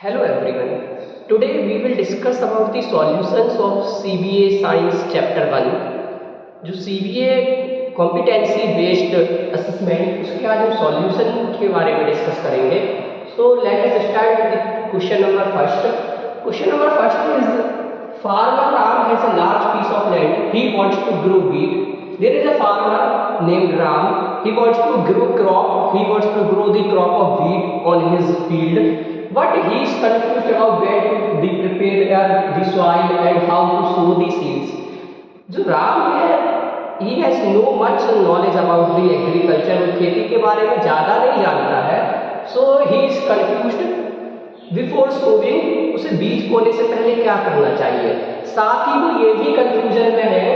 Hello everyone. Today we will discuss about the solutions of CBA Science Chapter 1. जो CBA competency based assessment उसके आज हम solution के बारे में डिस्कस करेंगे. So let us start with question number first. Question number first is farmer Ram has a large piece of land. He wants to grow wheat. There is a farmer named Ram. He wants to grow crop. He wants to grow the crop of wheat on his field. But he is confused about where to prepare the soil and how to sow the seeds. जो राम है, he has no much knowledge about the agriculture. वो खेती के बारे में ज़्यादा नहीं जानता है. So he is confused. Before sowing, उसे बीज बोने से पहले क्या करना चाहिए. साथ ही वो ये भी कंफ्यूजन में है.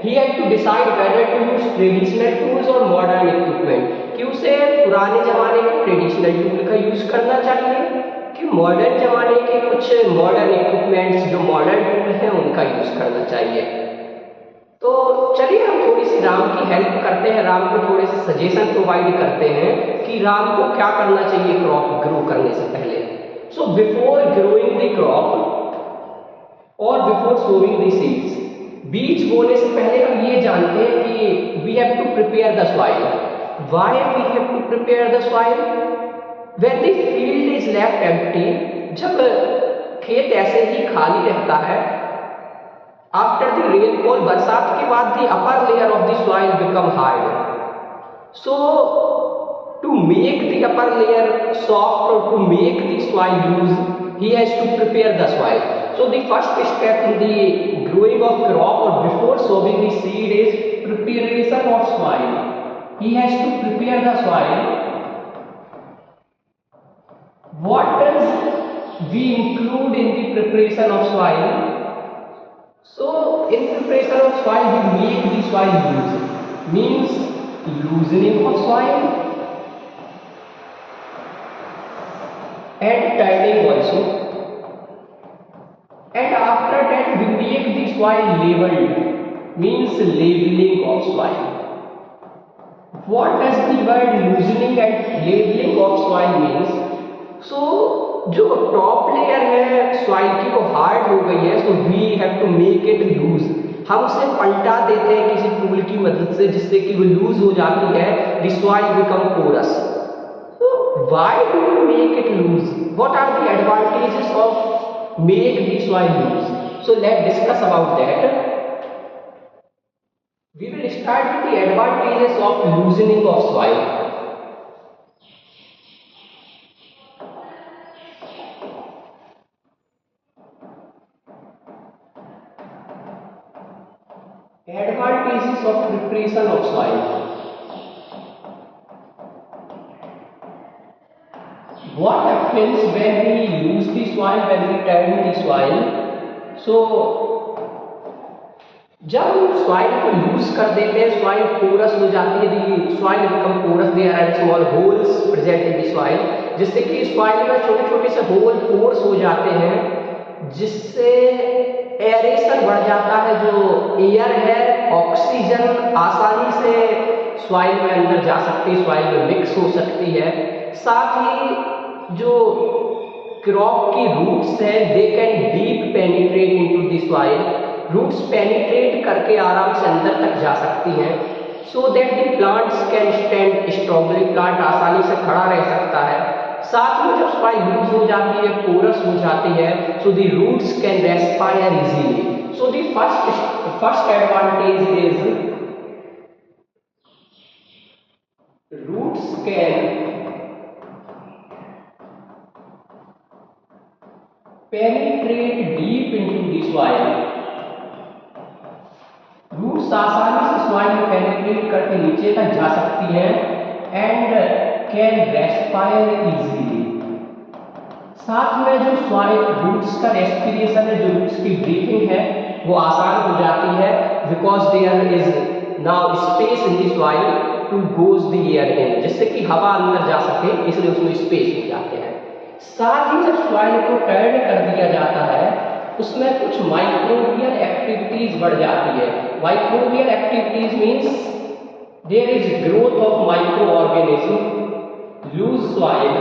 He had to decide whether to use traditional tools or modern equipment. कि उसे पुराने जमाने के ट्रेडिशनल टूल का यूज करना चाहिए कि मॉडर्न जमाने के कुछ मॉडर्न इक्विपमेंट्स जो मॉडर्न टूल हैं उनका यूज करना चाहिए. तो चलिए हम थोड़ी सी राम की हेल्प करते हैं, राम को थोड़े से सजेशन प्रोवाइड करते हैं कि राम को क्या करना चाहिए क्रॉप ग्रो करने से पहले. So before growing the crop और बिफोर सोइंग द सीड्स, बीज बोने से पहले हम ये जानते हैं कि we have to prepare the soil. Why we have to prepare the soil? When the field is left empty, जब खेत ऐसे ही खाली रहता है, after the rainfall, बरसात के बाद the upper layer of the soil become hard. So to make the upper layer soft or to make the soil loose, he has to prepare the soil. So the first step in the growing of crop or before sowing the seed is preparation of soil. He has to prepare the soil. What does we include in the preparation of soil? So in preparation of soil we make the soil loose, means loosening of soil and turning also, and after that we make the soil leveled, means leveling of soil. What does the word loosening and leveling of soil means? सो जो top layer है soil की वो hard हो गई है. So we have to make it loose. हम उसे पलटा देते हैं किसी टूल की मदद से जिससे कि वो लूज हो जाती है. The soil become porous. So why do we make it loose? What are the advantages of make the soil loose? So let discuss about that. We will start with the advantages of loosening of soil. Advantages of preparation of soil. What happens when we lose the soil, when we turn the soil? So जब हम soil को lose कर देते हैं, soil porous हो जाती है. The soil become porous. There are small holes present in the soil, जिससे कि soil में छोटे छोटे से होल pores हो जाते हैं, जिससे एरेशन बढ़ जाता है. जो एयर है, ऑक्सीजन आसानी से सॉइल में अंदर जा सकती है, सॉइल में मिक्स हो सकती है. साथ ही जो क्रॉप की रूट्स है, they can deep penetrate into the soil. Roots penetrate करके आराम से अंदर तक जा सकती हैं. So that the plants can stand strongly. Plant आसानी से खड़ा रह सकता है. साथ में जब सॉइल लूज हो जाती है, पोरस हो जाती है, so the roots can respire easily. So the first advantage is roots can penetrate deep into the soil. Roots आसानी से सॉइल में पेनिट्रेट करके नीचे तक जा सकती हैं एंड कैन रेस्पायर इजीली. साथ में जो सॉइल रूट्स का रेस्पिरेशन है, जो रूट्स की ब्रीथिंग है, वो आसान हो जाती है. Because there is now space in the soil to goes the air in, जिससे कि हवा अंदर जा सके, इसलिए उसमें स्पेस हो जाते हैं. साथ ही जब सॉइल को टर्न कर दिया जाता है, उसमें कुछ माइक्रोबियल एक्टिविटीज बढ़ जाती है. Microbial activities means there is growth of microorganism. Loose soil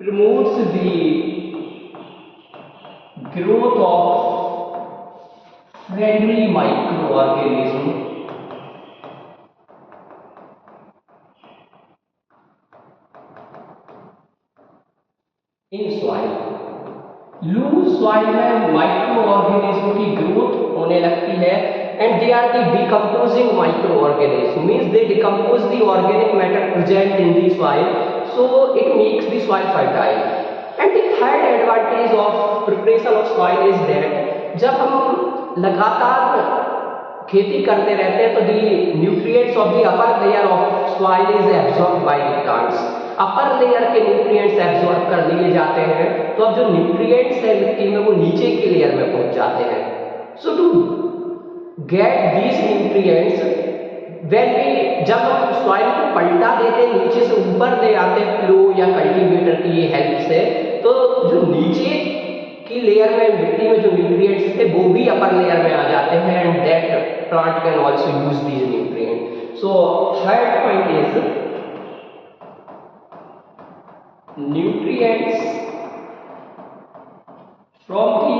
promotes the growth of friendly microorganism in soil। Loose soil में माइक्रो ऑर्गेनिज्म की ग्रोथ होने लगती है and they are the decomposing microorganism, means they decompose the organic matter present in the soil, so it makes the soil fertile. And the third advantage of preparation of soil is that जब हम लगातार खेती करते रहते हैं तो the nutrients of the upper layer of soil is absorbed by the plants. Upper layer के nutrients absorb कर लिए जाते हैं तो अब जो न्यूट्रिएंट्स है मिट्टी में वो नीचे की लेयर में पहुंच जाते हैं। So to get these nutrients when we जब हम सॉइल को पलटा देते हैं नीचे से ऊपर ले आते हैं प्लो या कल्टीवेटर की हेल्प से, तो जो नीचे की लेयर में मिट्टी में जो न्यूट्रिएंट्स थे वो भी अपर लेयर में आ जाते हैं and that plant can also use these nutrient. So third point is nutrients from the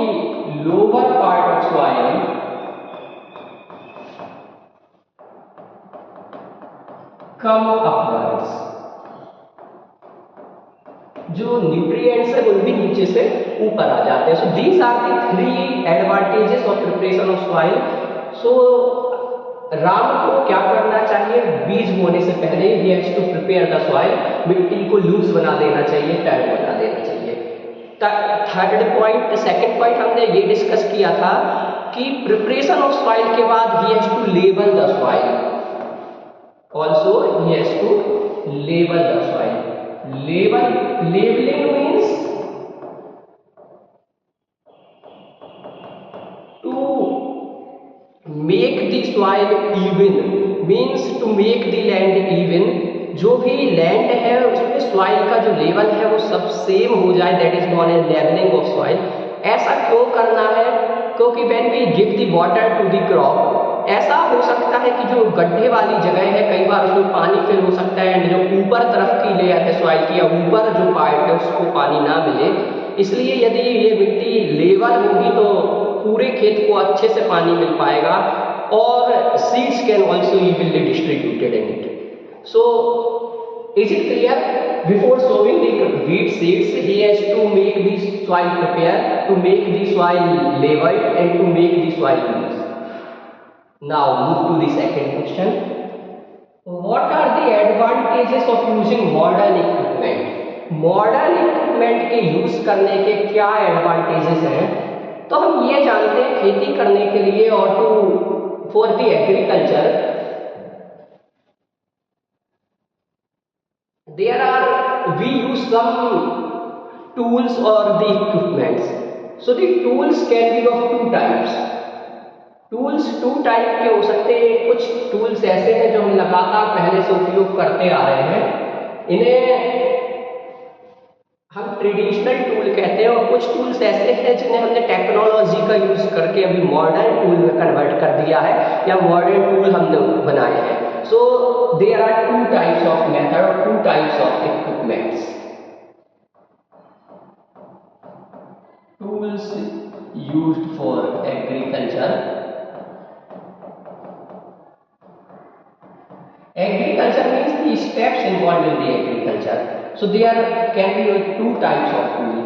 lower part of soil come upwards। जो न्यूट्रिएंट्स है वो भी नीचे से ऊपर आ जाते हैं। So these are the three advantages of preparation of soil. So Ram को क्या करना चाहिए, बीज बोने से पहले ही has to prepare the soil, मिट्टी को लूज बना देना चाहिए, टाइट बना देना चाहिए। थर्ड पॉइंट, सेकंड पॉइंट हमने ये डिस्कस किया था कि प्रिपरेशन ऑफ सॉइल के बाद he has to label the soil, also he has to label the soil. Labelling means make the soil even, means to make the land even। जो भी land है उसमें सॉइल का जो लेवल है वो सब सेम हो जाए, that is known as levelling of soil. ऐसा क्यों करना है, क्योंकि when we give the water to the crop, ऐसा हो सकता है कि जो गड्ढे वाली जगह है कई बार उसमें पानी फिल हो सकता है एंड जो ऊपर तरफ की लेयर है सॉइल की या ऊपर जो पार्ट है उसको पानी ना मिले, इसलिए यदि ये मिट्टी लेवल होगी तो पूरे खेत को अच्छे से पानी मिल पाएगा और seeds can also evenly distributed in it. So is it clear, before sowing the wheat seeds he has to make the soil prepare, to make the soil leveled and to make the soil loose। Now move to the second question, what are the advantages of using modern equipment। Modern equipment के use करने के क्या advantages हैं, तो हम ये जानते हैं खेती करने के लिए और to for the agriculture there are we use some tools और the equipments. So the tools can be of two types. Tools two type के हो सकते हैं, कुछ टूल्स ऐसे हैं जो हम लगातार पहले से उपयोग करते आ रहे हैं, इन्हें हम ट्रेडिशनल टूल कहते हैं, और कुछ टूल्स ऐसे हैं जिन्हें हमने टेक्नोलॉजी का यूज करके अभी मॉडर्न टूल में कन्वर्ट कर दिया है या मॉडर्न टूल हमने बनाए हैं। So there are two types of method और two types of equipments. Tools used for agriculture. Agriculture means the steps involved in the agriculture. So there can be two types of tool.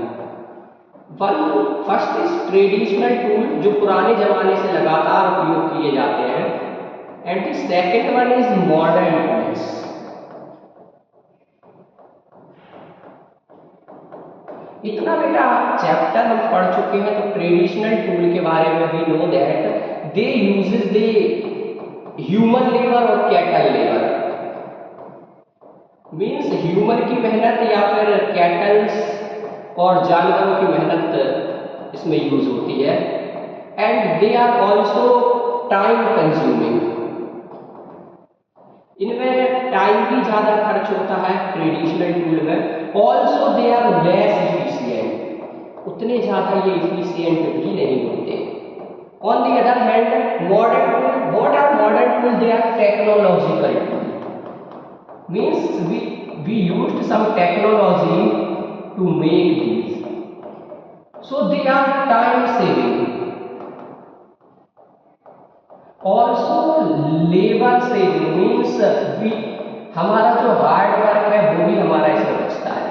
One first is traditional tool जो पुराने जमाने से लगातार उपयोग किए जाते हैं, and the second one is modern tools। इतना बेटा चैप्टर हम पढ़ चुके हैं, तो ट्रेडिशनल टूल के बारे में we know that they uses the human labour और कैटल लेबर, मीन्स ह्यूमन की मेहनत या फिर कैटल्स और जानवरों की मेहनत इसमें यूज होती है, and they are also time consuming. इनमें टाइम भी ज्यादा खर्च होता है ट्रेडिशनल टूल में, also they are less efficient, उतने ज्यादा ये इफिशियंट भी नहीं होते। On the other hand, modern tool, what are modern tools? They are technological tool, means we used some technology to make these. So they are time saving. Also labor saving means हमारा जो hard work है वो भी हमारा इसमें बचता है.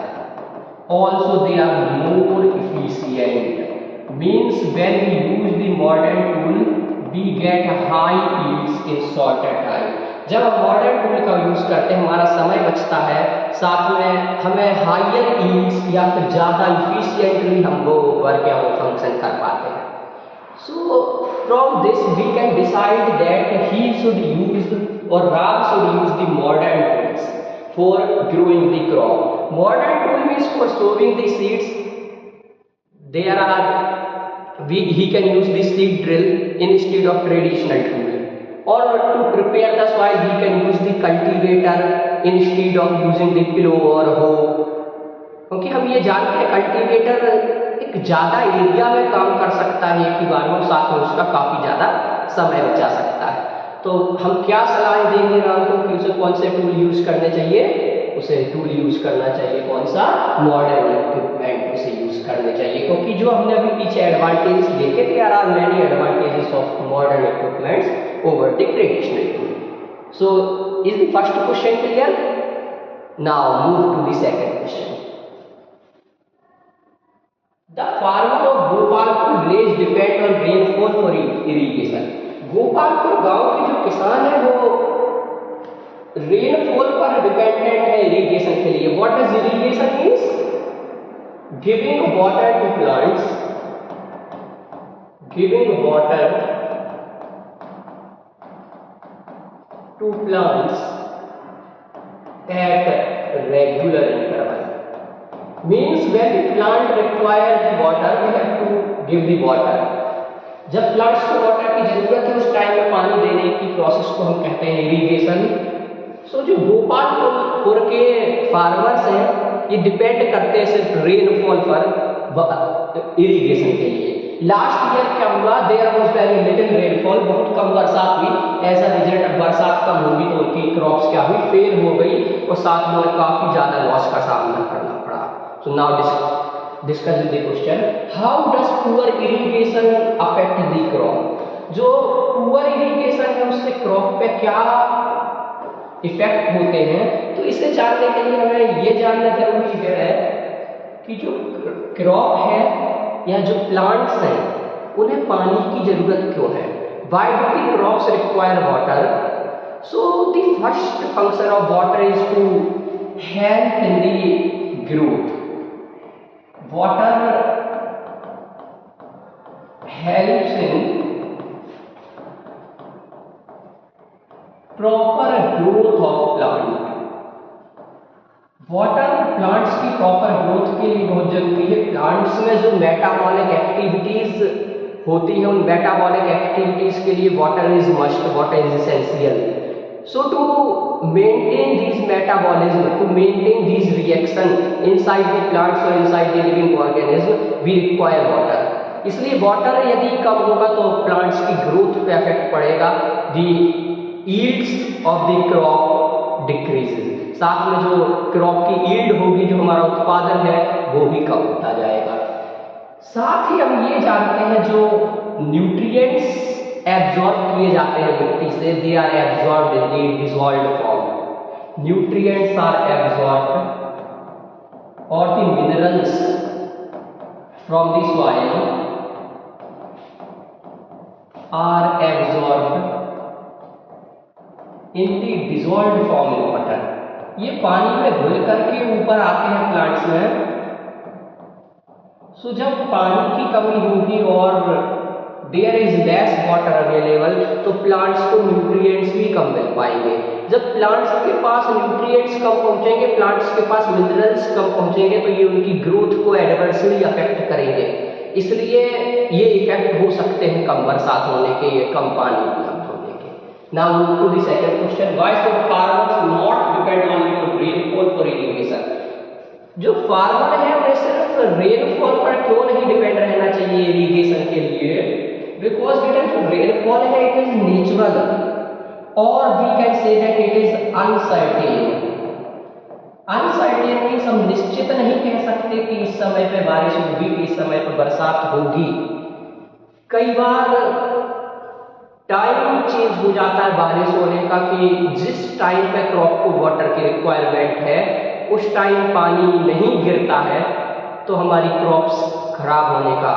Also they are more efficient means when we use the modern tool we get high yields in shorter time. जब हम मॉडर्न टूल का यूज करते हैं हमारा समय बचता है, साथ में हमें हायर यील्ड्स या फिर ज़्यादा इफिशिएंटली हम वो वर्क या वो फंक्शन कर पाते हैं. So from this we can decide that he should use और Ram should use the modern tools for growing the crop. Modern tool means for sowing the seeds. There are he can use the seed drill instead of traditional tool. Or to prepare the soil he can use the cultivator instead of using the plow or hoe. क्योंकि हम ये जानते हैं cultivator एक ज़्यादा area में काम कर सकता है एक ही बार में, साथ में उसका काफ़ी ज़्यादा समय बचा सकता है. तो हम क्या सलाह देंगे राम को कि उसे कौन से टूल यूज करने चाहिए? उसे टूल यूज करना चाहिए कौन सा? मॉडर्न इक्विपमेंट उसे यूज करने चाहिए, क्योंकि जो हमने अभी पीछे एडवांटेज देखे थे, are many advantages of modern equipments over the traditional tool. So is the first question clear? Now move to the second question. The farmer of Gopalpur village depend on rainfall for irrigation. Gopalpur गांव के जो किसान है वो rainfall पर dependent है irrigation के लिए. What does irrigation means? Giving water to plants, giving water to plants at regular interval. Means when the plant requires the water we have to give the water. जब plants को water की जरूरत है उस time में पानी देने की प्रोसेस को हम कहते हैं इरिगेशन. सो जो गोपालपुर के फार्मर्स हैं ये डिपेंड करते हैं सिर्फ रेनफॉल पर इरिगेशन के लिए. लास्ट ईयर क्या हुआ? There was very little rainfall, बहुत कम बरसात हुई. एज अ रिजल्ट बरसात कम होगी तो उनकी क्रॉप्स क्या हुई? फेल हो गई और साथ में काफी ज्यादा लॉस का सामना करना पड़ा. So now discuss the question. How does poor irrigation affect the crop? जो poor irrigation है उससे crop पे क्या इफेक्ट होते हैं, तो इसे जानने के लिए हमें ये जानना जरूरी है कि जो क्रॉप है या जो प्लांट्स हैं उन्हें पानी की जरूरत क्यों है. Why do the crops require water? So the first function of water is to help in the growth. Water helps in proper growth of plant. Water plants की प्रॉपर ग्रोथ के लिए बहुत जरूरी है. प्लांट्स में जो मेटाबॉलिक एक्टिविटीज होती है उन मेटाबॉलिक एक्टिविटीज के लिए water is must, water is essential. So to maintain these metabolism, to maintain these reaction inside the plants or inside the living organism, we require water. इसलिए water यदि कम होगा तो plants की ग्रोथ पे effect पड़ेगा. The yields of the crop decreases. साथ में जो क्रॉप की yield होगी, जो हमारा उत्पादन है वो भी कम होता जाएगा. साथ ही हम ये जानते हैं जो न्यूट्रिएंट्स एब्जॉर्ब किए जाते हैं मिट्टी से, they are absorbed in the dissolved form. Nutrients are absorbed और the minerals from the soil are absorbed in the dissolved form in water. ये पानी में घुल करके ऊपर आते हैं प्लांट्स में. सो जब पानी की कमी होगी और there is less water available तो प्लांट्स को न्यूट्रिएंट्स भी कम मिल पाएंगे. जब प्लांट्स के पास न्यूट्रिएंट्स कम पहुंचेंगे, प्लांट्स के पास मिनरल्स कम पहुंचेंगे तो ये उनकी ग्रोथ को एडवर्सली अफेक्ट करेंगे. इसलिए ये इफेक्ट हो सकते हैं कम बरसात होने के, कम पानी उपलब्ध होने के. Now move to the second question. Why should farmers not depend on rainfall for irrigation? जो फार्मर है उन्हें सिर्फ रेनफॉल पर क्यों नहीं डिपेंड रहना चाहिए इरिगेशन के लिए? Because जो rainfall है it is natural or we can say that it is uncertain. Uncertain means हम निश्चित नहीं कह सकते कि इस समय पे बारिश होगी कि इस समय पे बरसात होगी। कई बार टाइम चेंज हो जाता है बारिश होने का कि जिस टाइम पे क्रॉप को वाटर की रिक्वायरमेंट है उस टाइम पानी नहीं गिरता है तो हमारी क्रॉप्स खराब होने का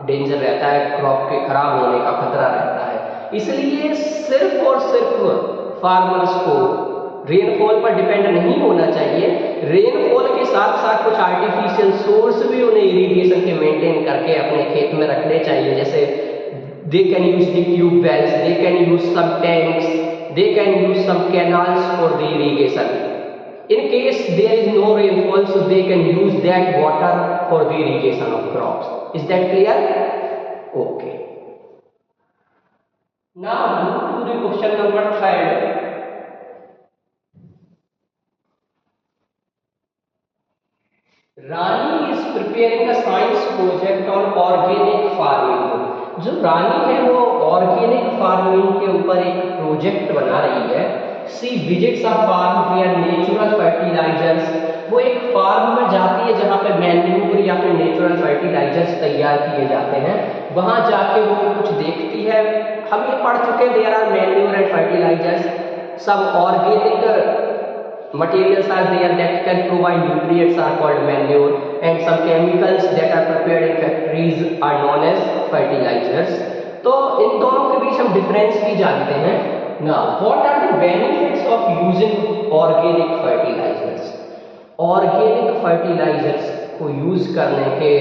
डेंजर रहता है, क्रॉप के खराब होने का खतरा रहता है। इसलिए सिर्फ और सिर्फ फार्मर्स को रेनफॉल पर डिपेंड नहीं होना चाहिए। रेनफॉल के साथ साथ कुछ आर्टिफिशियल सोर्स भी उन्हें इरिगेशन के मेंटेन करके अपने खेत में रखने चाहिए, जैसे they can use the tube wells, they can use some tanks, they can use some canals for the irrigation. In case there is no rainfall, so they can use that water for the irrigation of crops. Is that clear? Okay. Now move to the question number 3. Rani is preparing a science project on organic farming. जो रानी है वो organic farming के ऊपर एक project बना रही है। She visits a farm where natural fertilisers, वो एक फार्म में जाती है जहाँ पे मैन्यूर या फिर नेचुरल फर्टिलाइजर्स तैयार किए जाते हैं। वहां जाके वो कुछ देखती है। हम ये पढ़ चुके हैं there are manure and fertilizers, सब organic materials are there that can provide nutrients are called manure and some chemicals that are prepared in factories are known as fertilizers. तो इन दोनों के बीच हम डिफरेंस भी जानते हैं। Now what are the benefits of using organic fertilizers? Organic fertilizers को use करने के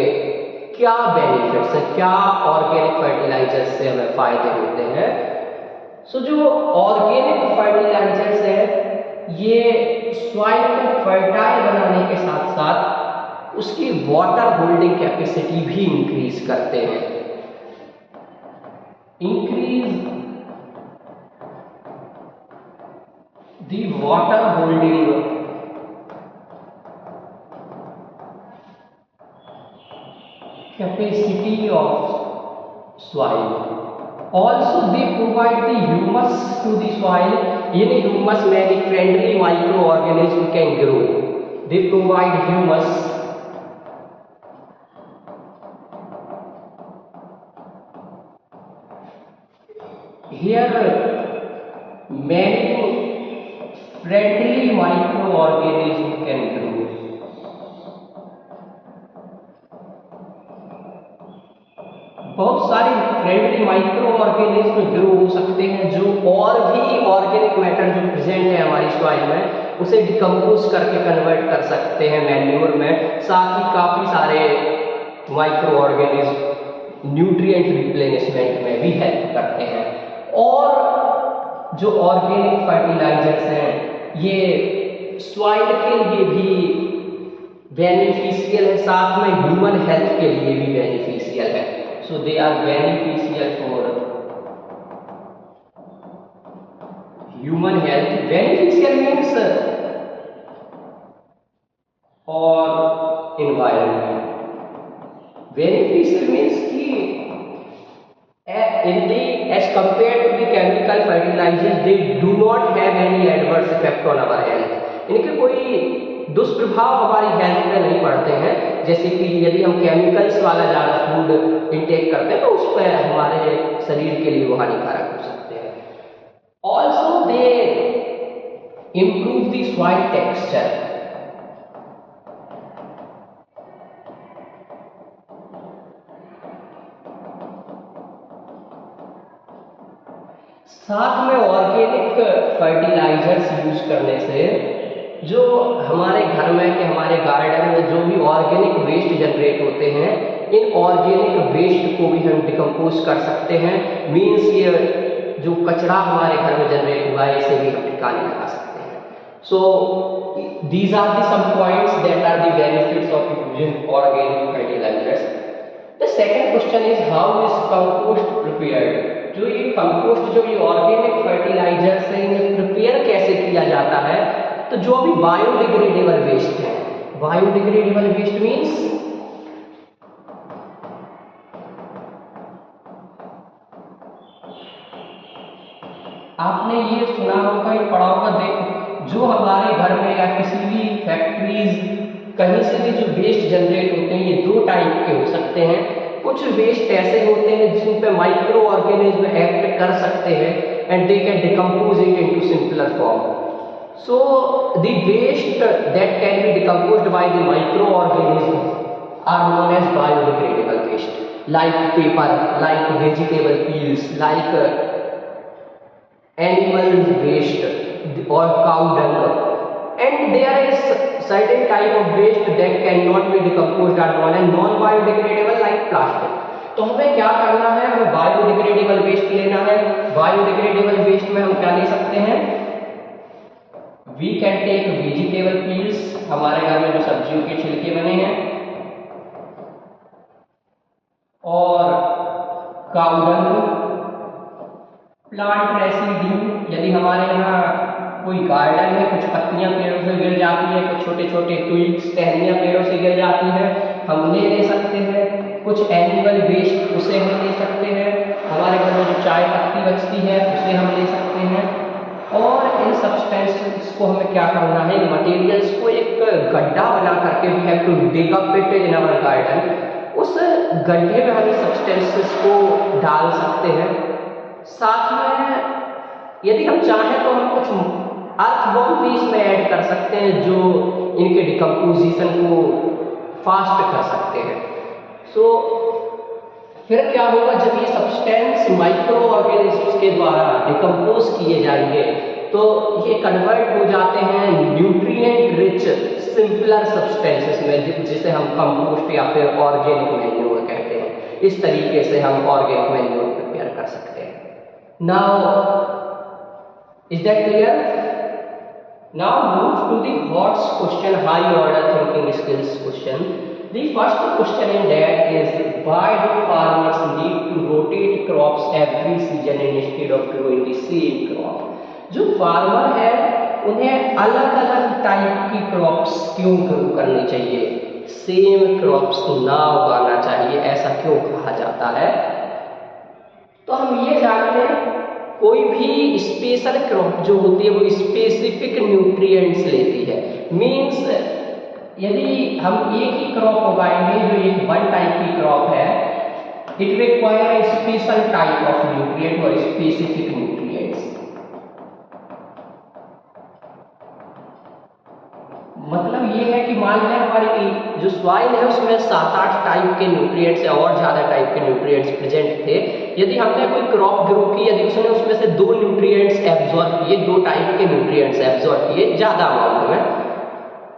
क्या बेनिफिट्स हैं, क्या ऑर्गेनिक फर्टिलाइजर्स से हमें फायदे होते हैं? जो ऑर्गेनिक फर्टिलाइजर्स है ये सॉइल को फर्टाइल बनाने के साथ साथ उसकी वाटर होल्डिंग कैपेसिटी भी इंक्रीज करते हैं। Increase the water holding capacity of soil. Also they provide the humus to the soil. In humus many friendly microorganisms can grow. They provide humus. Here many friendly microorganisms can grow. बहुत सारे friendly micro organism grow हो सकते हैं जो और भी organic matter जो present है हमारी सॉइल में उसे डिकम्पोज करके कन्वर्ट कर सकते हैं मैन्योर में। साथ ही काफी सारे माइक्रो ऑर्गेनिज्म न्यूट्रिएंट रिप्लेनिशमेंट में भी हेल्प करते हैं। और जो ऑर्गेनिक फर्टिलाइजर्स हैं ये सॉइल के लिए भी बेनिफिशियल है, साथ में ह्यूमन हेल्थ के लिए भी बेनिफिशियल है। So they are beneficial for human health. Beneficial means or environment. Beneficial means कि as compared to the chemical fertilizers, they do not have any adverse effect on our health. इनके कोई दुष्प्रभाव हमारी health में नहीं पड़ते हैं। जैसे कि यदि हम केमिकल्स वाला ज़्यादा फूड इंटेक करते हैं तो उस पर हमारे शरीर के लिए वो हानिकारक हो सकते हैं। Also they improve the soil texture. साथ में ऑर्गेनिक फर्टिलाइजर्स यूज करने से जो हमारे घर में कि हमारे गार्डन में जो भी ऑर्गेनिक वेस्ट जनरेट होते हैं इन ऑर्गेनिक वेस्ट को भी हम डिकम्पोज कर सकते हैं। मीन्स ये जो कचरा हमारे घर में जनरेट हुआ है इसे भी हम ठिकाने लगा सकते हैं। So these are the some points that are the benefits of using organic fertilizers. The second question is how is compost prepared. जो ये कंपोस्ट जो ये ऑर्गेनिक फर्टिलाइजर्स है इन्हें प्रिपेयर कैसे किया जाता है? तो जो भी बायोडिग्रेडेबल वेस्ट है, बायोडिग्रेडेबल वेस्ट मीन्स आपने ये सुना होगा, ये पढ़ा होगा, जो हमारे घर में या किसी भी फैक्ट्रीज कहीं से भी जो वेस्ट जनरेट होते हैं ये दो टाइप के हो सकते हैं। कुछ वेस्ट ऐसे होते हैं जिन पे माइक्रो ऑर्गेनिज्म एक्ट कर सकते हैं and they can decompose it into simpler form. So the waste that can be decomposed by the microorganisms are known as biodegradable waste, like paper, like vegetable peels, like animal waste or cow dung. And there is certain type of waste that cannot be decomposed are known as non-biodegradable, like plastic. तो हमें क्या करना है, हमें biodegradable waste लेना है। Biodegradable waste में हम क्या ले सकते हैं, we can take vegetable peels, हमारे घर में जो सब्जियों के छिलके बने हैं, और काऊ डंग, प्लांट रेसिड्यू, यदि हमारे यहाँ कोई गार्डन में कुछ पत्तियां पेड़ों से गिर जाती है, कुछ छोटे छोटे ट्विग्स टहनियां पेड़ों से गिर जाती है, हम ले सकते हैं। कुछ एनिमल वेस्ट, उसे हम ले सकते हैं। हमारे घर में जो चाय पत्ती बचती है उसे हम ले सकते हैं। और इन सब्सटेंसेस को हमें क्या करना है, मटेरियल्स को एक गड्ढा बना करके we have to dig up it in our garden. उस गड्ढे में हम इस सब्सटेंसेस को डाल सकते हैं। साथ में यदि हम चाहें तो हम कुछ अर्थवॉर्म भी इसमें ऐड कर सकते हैं जो इनके डिकम्पोजिशन को फास्ट कर सकते हैं। सो फिर क्या होगा, जब ये सब्सटेंस माइक्रो ऑर्गेनिज्म्स के द्वारा डिकम्पोज किए जाएंगे तो ये कन्वर्ट हो जाते हैं न्यूट्रिएंट रिच सिंपलर सब्सटेंसेस में, जिसे हम कंपोस्ट या फिर ऑर्गेनिक मैन्योर कहते हैं। इस तरीके से हम ऑर्गेनिक मैन्योर प्रिपेयर कर सकते हैं। Now is that clear? Now move to the HOTS question, high order thinking skills question. The first question in that is, why do farmers need to rotate crops every season instead of growing the same crop? जो farmer है उन्हें अलग अलग type की crops क्यों grow करनी चाहिए, same crops ना उगाना चाहिए, ऐसा क्यों कहा जाता है? तो हम ये जानते हैं, कोई भी स्पेशल क्रॉप जो होती है वो स्पेसिफिक न्यूट्रिएंट्स लेती है। मीन्स यदि हम एक ही क्रॉप उगाएंगे जो एक वन टाइप की क्रॉप है, it require a special type of nutrient और स्पेसिफिक न्यूट्रिएंट्स। मतलब ये है कि मान लें हमारी जो सॉइल है उसमें 7-8 टाइप के न्यूट्रिएंट्स या और ज्यादा टाइप के न्यूट्रिएंट्स प्रेजेंट थे। यदि हमने कोई क्रॉप ग्रो की, यदि उसने उसमें से 2 न्यूट्रिएंट्स एब्जॉर्ब किए, 2 टाइप के न्यूट्रिएंट्स एब्जॉर्ब किए ज्यादा अमाउंट में,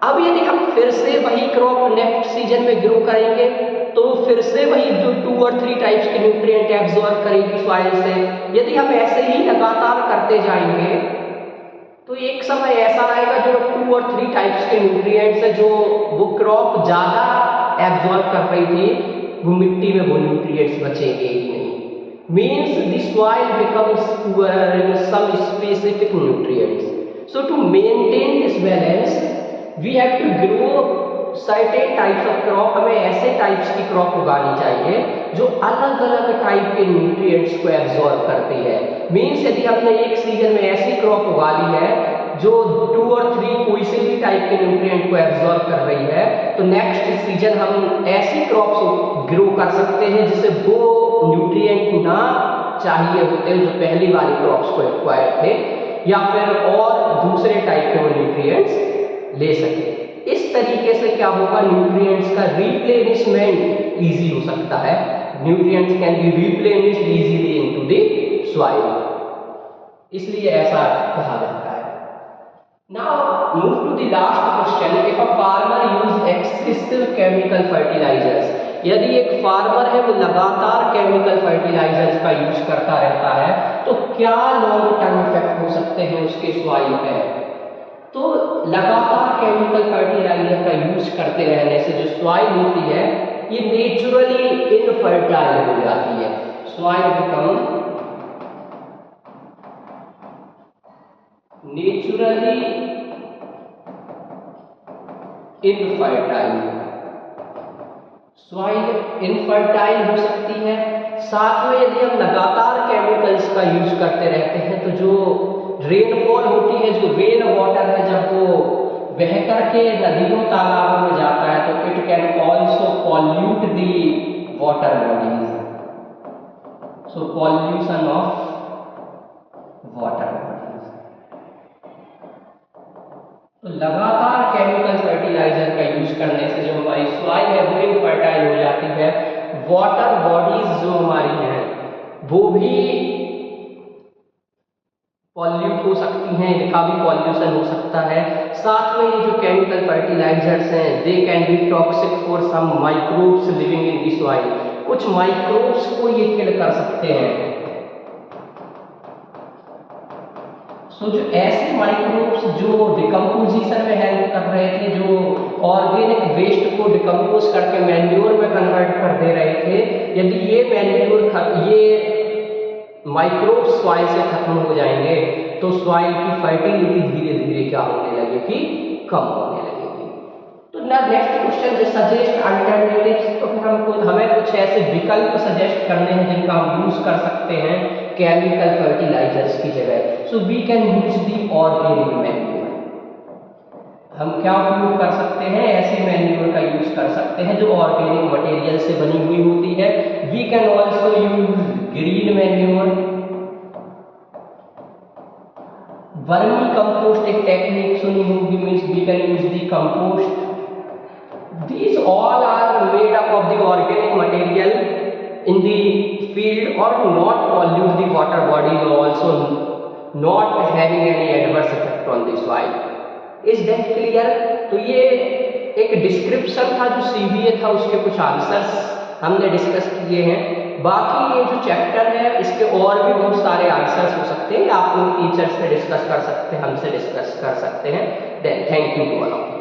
अब यदि हम फिर से वही क्रॉप नेक्स्ट सीजन में ग्रो करेंगे तो फिर से वही जो 2 और 3 टाइप्स के न्यूट्रिएंट एब्जॉर्ब करेगी सॉइल से। यदि हम ऐसे ही लगातार करते जाएंगे तो एक समय ऐसा आएगा जो 2 और 3 टाइप्स के न्यूट्रिएंट्स है जो वो क्रॉप ज्यादा एब्जॉर्ब कर रही थी, वो मिट्टी में वो न्यूट्रिएंट्स बचेंगे ही नहीं। Means the soil becomes poor in some specific nutrients. So to maintain this balance we have to grow certain types of crop. हमें ऐसे टाइप्स की क्रॉप उगानी चाहिए जो अलग अलग टाइप के न्यूट्रिएंट्स को एब्जॉर्ब करती है। मीन्स यदि हमने एक सीजन में ऐसी क्रॉप उगा ली है जो 2 और 3 कोई से भी टाइप के न्यूट्रिएंट को एब्जॉर्ब कर रही है, तो नेक्स्ट सीजन हम ऐसी क्रॉप्स ग्रो कर सकते हैं जिसे वो न्यूट्रिएंट ना चाहिए होते हैं जो पहली वाली क्रॉप्स को एक्वायर थे, या फिर और दूसरे टाइप के वो न्यूट्रिएंट्स ले सके। इस तरीके से क्या होगा, न्यूट्रिएंट्स का रिप्लेनिशमेंट इजी हो सकता है। Nutrients can be replenished easily into the soil, इसलिए ऐसा कहा जाता है। Now move to the last question, if a farmer use excessive chemical fertilizers. यदि एक फार्मर है वो लगातार केमिकल फर्टिलाइजर्स का यूज करता रहता है तो क्या लॉन्ग टर्म इफेक्ट हो सकते हैं उसके सॉइल पे? तो लगातार केमिकल फर्टिलाइजर का यूज करते रहने से जो सॉइल होती है ये नेचुरली इनफर्टाइल हो जाती है। Soil become naturally infertile. Soil infertile हो सकती है। साथ में यदि हम लगातार केमिकल्स का यूज करते रहते हैं तो जो रेनफॉल होती है, जो रेन वाटर है, जब वो बह करके नदियों तालाबों में जाता है तो it can also pollute the water bodies. So pollution of water bodies. तो लगातार केमिकल फर्टिलाइजर का यूज करने से जो हमारी सॉइल है वो इनफर्टाइल हो जाती है, वाटर बॉडीज जो हमारी हैं वो भी पॉल्यूट हो सकती हैं, इनका भी पॉल्यूशन हो सकता है। साथ में ये जो केमिकल फर्टिलाइजर्स हैं they can be toxic for some microbes living in the soil. कुछ माइक्रोब्स को ये किल कर सकते हैं। सो जो ऐसे माइक्रोब्स जो डिकम्पोजिशन में हेल्प कर रहे थे, जो ऑर्गेनिक वेस्ट को डिकम्पोज करके मैन्योर में कन्वर्ट कर दे रहे थे, यदि ये मैन्योर ये माइक्रोब्स सॉइल से खत्म हो जाएंगे तो सॉइल की फर्टिलिटी धीरे धीरे क्या होने लगेगी, कम होने लगेगी। तो ना नेक्स्ट क्वेश्चन सजेस्ट अल्टरनेटिव्स। तो फिर हमें कुछ ऐसे विकल्प सजेस्ट करने हैं जिनका हम यूज कर सकते हैं केमिकल फर्टिलाइजर्स की जगह। So we can use the organic manure. हम क्या उपयोग कर सकते हैं, ऐसे मैन्योर का यूज कर सकते हैं जो ऑर्गेनिक मटेरियल से बनी हुई होती है। We can also use green manure. Vermicompost एक टेक्निक सुनी होगी, means we can use the compost. These all are made up of the organic material in the field or not pollute the water bodies, also not having any adverse effect on the soil. Is that clear? तो ये एक description था जो CBA था, उसके कुछ answers हमने discuss किए हैं। बाकी ये जो चैप्टर है इसके और भी बहुत सारे आंसर्स हो सकते हैं, आप लोग टीचर से डिस्कस कर सकते हैं, हमसे डिस्कस कर सकते हैं। Then thank you to all.